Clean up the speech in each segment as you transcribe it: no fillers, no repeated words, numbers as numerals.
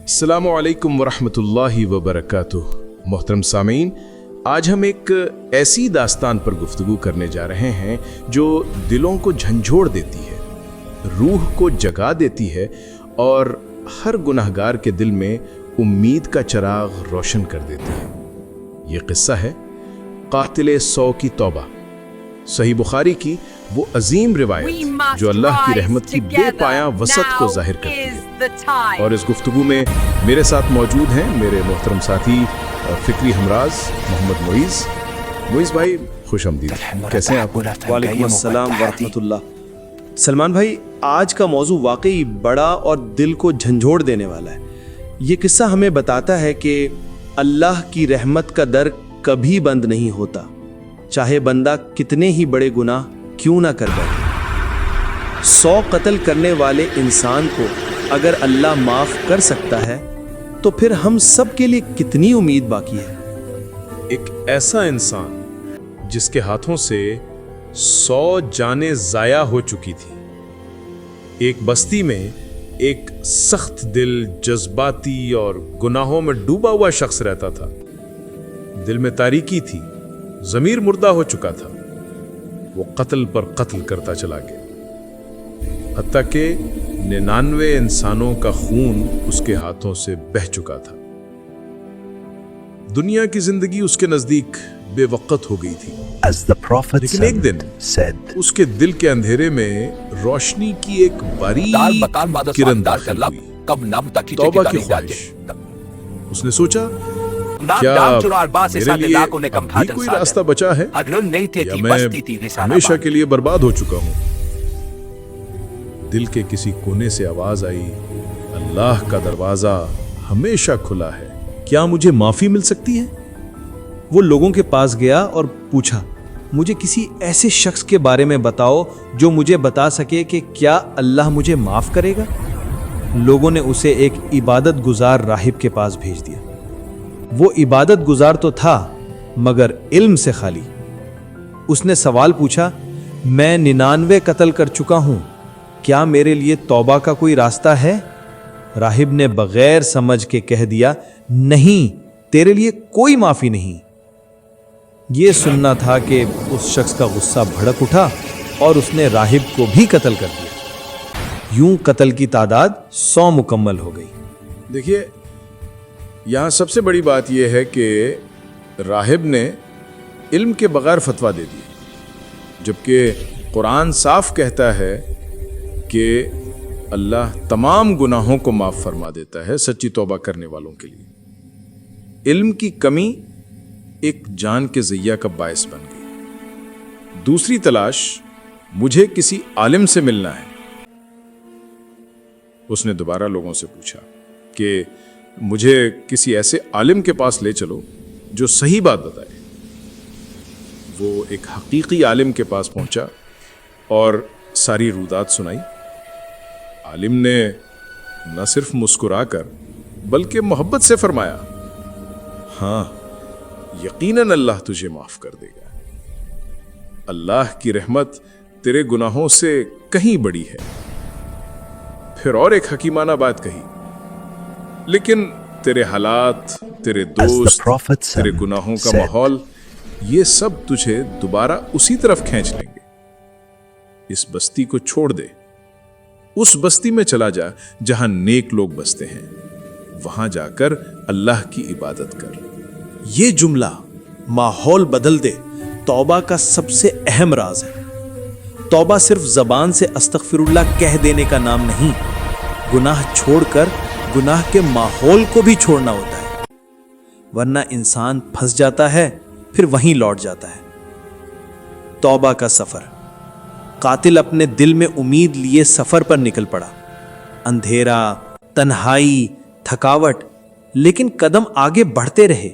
अस्सलामु अलैकुम वरहमतुल्लाहि वबरकातुह। मोहतरम सामीन, आज हम एक ऐसी दास्तान पर गुफ्तगू करने जा रहे हैं जो दिलों को झंझोड़ देती है, रूह को जगा देती है और हर गुनहगार के दिल में उम्मीद का चिराग रोशन कर देती है। ये किस्सा है कातिल 100 की तौबा। सही बुखारी की वो अजीम रिवायत जो अल्लाह की रहमत की बेपाया वसत को जाहिर करती है। और इस गुफ्तगू में मेरे साथ मौजूद हैं मेरे मोहतरम साथी फिक्री हमराज मोहम्मद मोइज़ भाई, खुश आमदीद। कैसे हैं आप? वालेकुम अस्सलाम वरहमतुल्लाह। सलमान भाई, आज का मौजू वाकई बड़ा और दिल को झंझोड़ देने वाला है। ये किस्सा हमें बताता है कि अल्लाह की रहमत का दर कभी बंद नहीं होता, चाहे बंदा कितने ही बड़े गुनाह क्यों ना कर बैठे। 100 कत्ल करने वाले इंसान को अगर अल्लाह माफ कर सकता है तो फिर हम सब के लिए कितनी उम्मीद बाकी है। एक ऐसा इंसान जिसके हाथों से 100 जानें जाया हो चुकी थी। एक बस्ती में एक सख्त दिल, जज्बाती और गुनाहों में डूबा हुआ शख्स रहता था। दिल में तारीकी थी, ज़मीर मुर्दा हो चुका था। वो कत्ल पर कत्ल करता चला गया, हत्ता कि 99 इंसानों का खून उसके हाथों से बह चुका था। दुनिया की जिंदगी उसके नजदीक बेवक्त हो गई थी। लेकिन एक दिन उसके दिल के अंधेरे में रोशनी की एक बारीक किरण दाखिल हुई, तौबा की ख्वाहिश। उसने सोचा, क्या मेरे लिए अभी कोई रास्ता बचा है या मैं हमेशा के लिए बर्बाद हो चुका हूं? दिल के किसी कोने से आवाज आई, अल्लाह का दरवाजा हमेशा खुला है, क्या मुझे माफी मिल सकती है? वो लोगों के पास गया और पूछा, मुझे किसी ऐसे शख्स के बारे में बताओ जो मुझे बता सके कि क्या अल्लाह मुझे माफ करेगा। लोगों ने उसे एक इबादत गुजार राहिब के पास भेज दिया। वो इबादत गुजार तो था मगर इल्म से खाली। उसने सवाल पूछा, मैं 99 कत्ल कर चुका हूं, क्या मेरे लिए तौबा का कोई रास्ता है? राहिब ने बगैर समझ के कह दिया, नहीं, तेरे लिए कोई माफी नहीं। यह सुनना था कि उस शख्स का गुस्सा भड़क उठा और उसने राहिब को भी कत्ल कर दिया। यूं कत्ल की तादाद 100 मुकम्मल हो गई। देखिए, यहाँ सबसे बड़ी बात यह है कि राहिब ने इल्म के बगैर फतवा दे दिया, जबकि कुरान साफ कहता है कि अल्लाह तमाम गुनाहों को माफ फरमा देता है सच्ची तौबा करने वालों के लिए। इल्म की कमी एक जान के ज़िया का बायस बन गई। दूसरी तलाश, मुझे किसी आलिम से मिलना है। उसने दोबारा लोगों से पूछा कि मुझे किसी ऐसे आलिम के पास ले चलो जो सही बात बताए। वो एक हकीकी आलिम के पास पहुंचा और सारी रूदात सुनाई। आलिम ने न सिर्फ मुस्कुराकर बल्कि मोहब्बत से फरमाया, हाँ, यकीनन अल्लाह तुझे माफ कर देगा। अल्लाह की रहमत तेरे गुनाहों से कहीं बड़ी है। फिर और एक हकीमाना बात कही, लेकिन तेरे हालात, तेरे दोस्त, तेरे गुनाहों का माहौल, ये सब तुझे दोबारा उसी तरफ खींच लेंगे। इस बस्ती को छोड़ दे, उस बस्ती में चला जा जहां नेक लोग बसते हैं, वहां जाकर अल्लाह की इबादत कर। ये जुमला माहौल बदल दे तौबा का सबसे अहम राज है। तौबा सिर्फ जबान से अस्तगफिरुल्लाह कह देने का नाम नहीं, गुनाह छोड़कर गुनाह के माहौल को भी छोड़ना होता है, वरना इंसान फंस जाता है, फिर वहीं लौट जाता है। तौबा का सफर। कातिल अपने दिल में उम्मीद लिए सफर पर निकल पड़ा। अंधेरा, तन्हाई, थकावट, लेकिन कदम आगे बढ़ते रहे।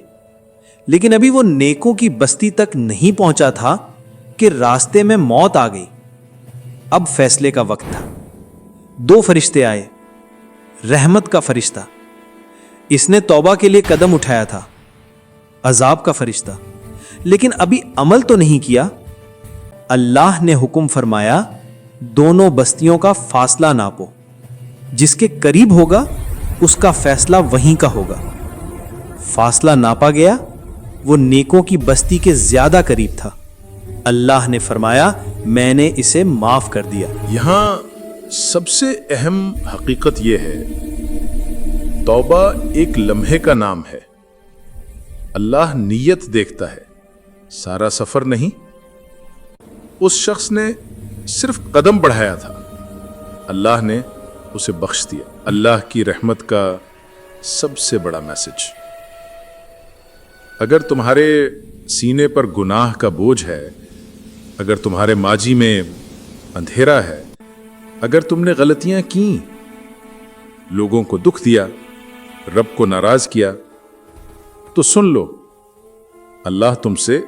लेकिन अभी वो नेकों की बस्ती तक नहीं पहुंचा था कि रास्ते में मौत आ गई। अब फैसले का वक्त था। 2 फरिश्ते आए। रहमत का फरिश्ता, इसने तौबा के लिए कदम उठाया था। अजाब का फरिश्ता, लेकिन अभी अमल तो नहीं किया। अल्लाह ने हुक्म फरमाया, दोनों बस्तियों का फासला नापो, जिसके करीब होगा اس کا فیصلہ وہیں کا ہوگا۔ فاصلہ ناپا گیا، وہ نیکوں کی بستی کے زیادہ قریب تھا۔ اللہ نے فرمایا میں نے اسے معاف کر دیا۔ یہاں سب سے اہم حقیقت یہ ہے، توبہ ایک لمحے کا نام ہے۔ اللہ نیت دیکھتا ہے، سارا سفر نہیں۔ اس شخص نے صرف قدم بڑھایا تھا، اللہ نے اسے بخش دیا۔ اللہ کی رحمت کا سب سے بڑا میسج، اگر تمہارے سینے پر گناہ کا بوجھ ہے، اگر تمہارے ماضی میں اندھیرا ہے، اگر تم نے غلطیاں کیں، لوگوں کو دکھ دیا، رب کو ناراض کیا، تو سن لو، اللہ تم سے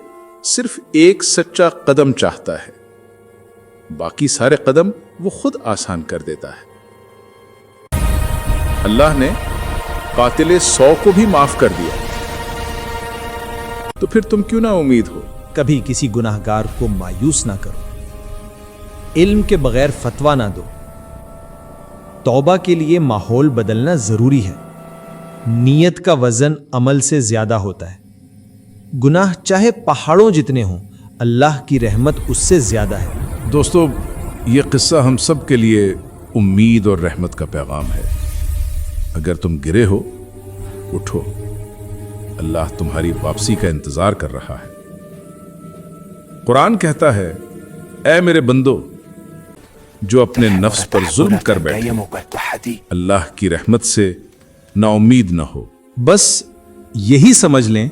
صرف ایک سچا قدم چاہتا ہے، باقی سارے قدم وہ خود آسان کر دیتا ہے۔ اللہ نے قاتل 100 کو بھی معاف کر دیا، تو پھر تم کیوں نہ امید ہو؟ کبھی کسی گناہ گار کو مایوس نہ کرو، علم کے بغیر فتویٰ نہ دو۔ توبہ کے لیے ماحول بدلنا ضروری ہے۔ نیت کا وزن عمل سے زیادہ ہوتا ہے۔ گناہ چاہے پہاڑوں جتنے ہوں، اللہ کی رحمت اس سے زیادہ ہے۔ دوستو، یہ قصہ ہم سب کے لیے امید اور رحمت کا پیغام ہے۔ اگر تم گرے ہو، اٹھو، اللہ تمہاری واپسی کا انتظار کر رہا ہے۔ قرآن کہتا ہے، اے میرے بندو جو اپنے نفس پر ظلم کر بیٹھے، اللہ کی رحمت سے نا امید نہ ہو۔ بس یہی سمجھ لیں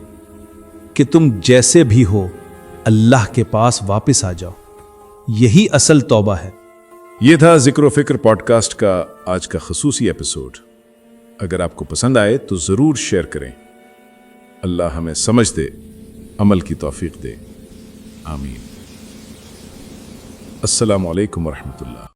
کہ تم جیسے بھی ہو اللہ کے پاس واپس آ جاؤ، یہی اصل توبہ ہے۔ یہ تھا ذکر و فکر پوڈ کاسٹ کا آج کا خصوصی ایپیسوڈ۔ اگر آپ کو پسند آئے تو ضرور شیئر کریں۔ اللہ ہمیں سمجھ دے، عمل کی توفیق دے، آمین۔ السلام علیکم ورحمۃ اللہ۔